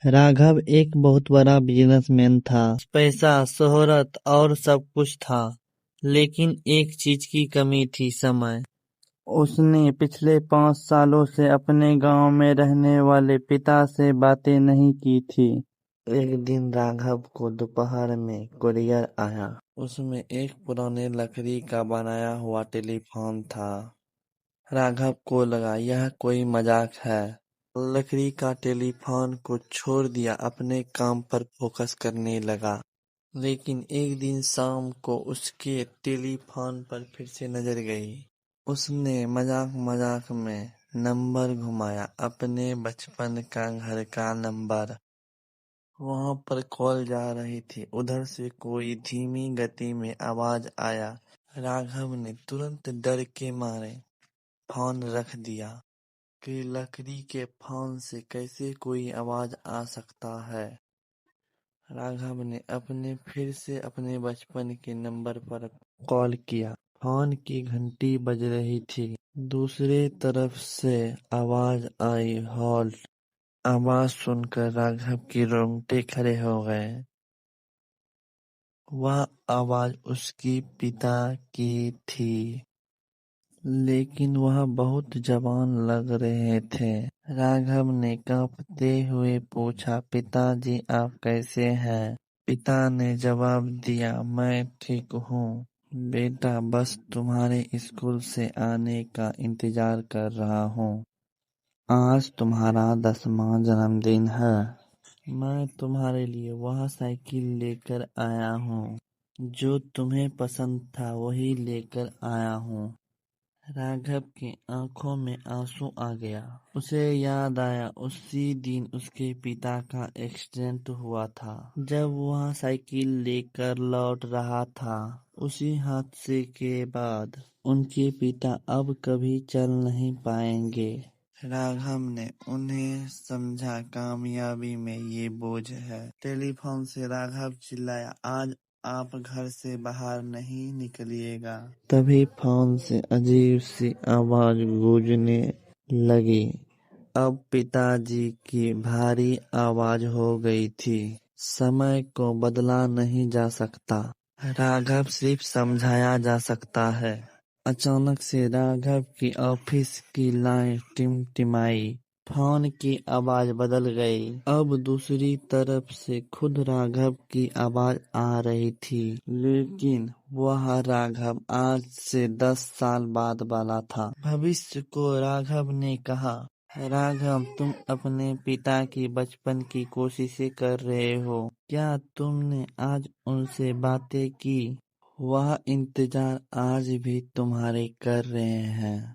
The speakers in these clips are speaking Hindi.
राघव एक बहुत बड़ा बिजनेसमैन था। पैसा, शोहरत और सब कुछ था, लेकिन एक चीज की कमी थी, समय। उसने पिछले 5 सालों से अपने गांव में रहने वाले पिता से बातें नहीं की थी। एक दिन राघव को दोपहर में कुरियर आया। उसमें एक पुराने लकड़ी का बनाया हुआ टेलीफोन था। राघव को लगा यह कोई मजाक है। लकड़ी का टेलीफोन को छोड़ दिया, अपने काम पर फोकस करने लगा। लेकिन एक दिन शाम को उसके टेलीफोन पर फिर से नजर गई। उसने मजाक मजाक में नंबर घुमाया, अपने बचपन का घर का नंबर। वहां पर कॉल जा रही थी। उधर से कोई धीमी गति में आवाज आया। राघव ने तुरंत डर के मारे फोन रख दिया कि लकड़ी के फोन से कैसे कोई आवाज आ सकता है। राघव ने फिर से अपने बचपन के नंबर पर कॉल किया। फोन की घंटी बज रही थी। दूसरी तरफ से आवाज आई, होल्ड। आवाज सुनकर राघव के रोंगटे खड़े हो गए। वह आवाज उसके पिता की थी, लेकिन वह बहुत जवान लग रहे थे। राघव ने कांपते हुए पूछा, पिताजी आप कैसे हैं? पिता ने जवाब दिया, मैं ठीक हूँ बेटा, बस तुम्हारे स्कूल से आने का इंतजार कर रहा हूँ। आज तुम्हारा 10वां जन्मदिन है। मैं तुम्हारे लिए वह साइकिल लेकर आया हूँ जो तुम्हें पसंद था, वही लेकर आया हूँ। राघव की आंखों में आंसू आ गया। उसे याद आया उसी दिन उसके पिता का एक्सीडेंट हुआ था, जब वह साइकिल लेकर लौट रहा था। उसी हादसे के बाद उनके पिता अब कभी चल नहीं पाएंगे। राघव ने उन्हें समझा, कामयाबी में ये बोझ है। टेलीफोन से राघव चिल्लाया, आज आप घर से बाहर नहीं निकलिएगा। तभी फोन से अजीब सी आवाज गूंजने लगी। अब पिताजी की भारी आवाज हो गई थी, समय को बदला नहीं जा सकता, राघव सिर्फ समझाया जा सकता है। अचानक से राघव की ऑफिस की लाइन टिमटिमाई। फोन की आवाज बदल गई। अब दूसरी तरफ से खुद राघव की आवाज आ रही थी, लेकिन वह राघव आज से 10 साल बाद वाला था। भविष्य को राघव ने कहा, राघव तुम अपने पिता की बचपन की कोशिशें कर रहे हो। क्या तुमने आज उनसे बातें की? वह इंतजार आज भी तुम्हारे कर रहे हैं।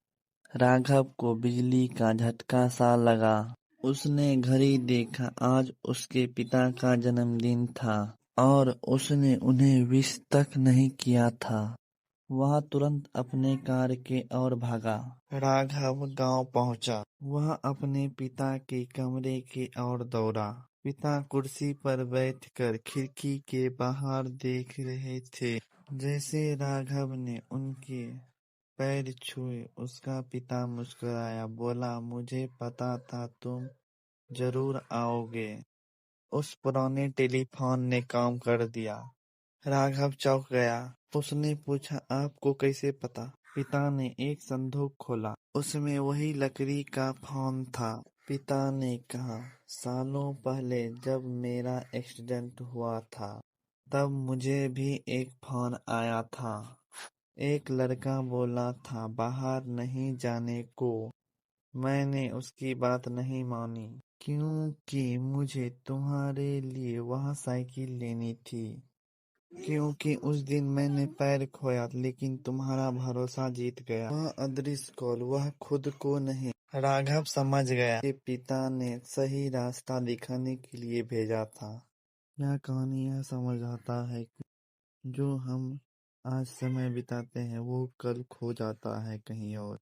राघव को बिजली का झटका सा लगा। उसने घड़ी देखा, आज उसके पिता का जन्मदिन था और उसने उन्हें विश तक नहीं किया था। वह तुरंत अपने कार के ओर भागा। राघव गांव पहुंचा। वह अपने पिता के कमरे की ओर दौड़ा। पिता कुर्सी पर बैठकर खिड़की के बाहर देख रहे थे। जैसे राघव ने उनके पैर छुए, उसका पिता मुस्कुराया, बोला, मुझे पता था तुम जरूर आओगे। उस पुराने टेलीफोन ने काम कर दिया। राघव चौंक गया। उसने पूछा, आपको कैसे पता? पिता ने एक संदूक खोला। उसमें वही लकड़ी का फोन था। पिता ने कहा, सालों पहले जब मेरा एक्सीडेंट हुआ था, तब मुझे भी एक फोन आया था। एक लड़का बोला था बाहर नहीं जाने को। मैंने उसकी बात नहीं मानी, क्योंकि मुझे तुम्हारे लिए वह साइकिल लेनी थी। क्योंकि उस दिन मैंने पैर खोया, लेकिन तुम्हारा भरोसा जीत गया। वह अदृश्य कॉल, वह खुद को नहीं। राघव समझ गया कि पिता ने सही रास्ता दिखाने के लिए भेजा था। यह कहानी यह समझाता है कि जो हम आज समय बिताते हैं वो कल खो जाता है कहीं और।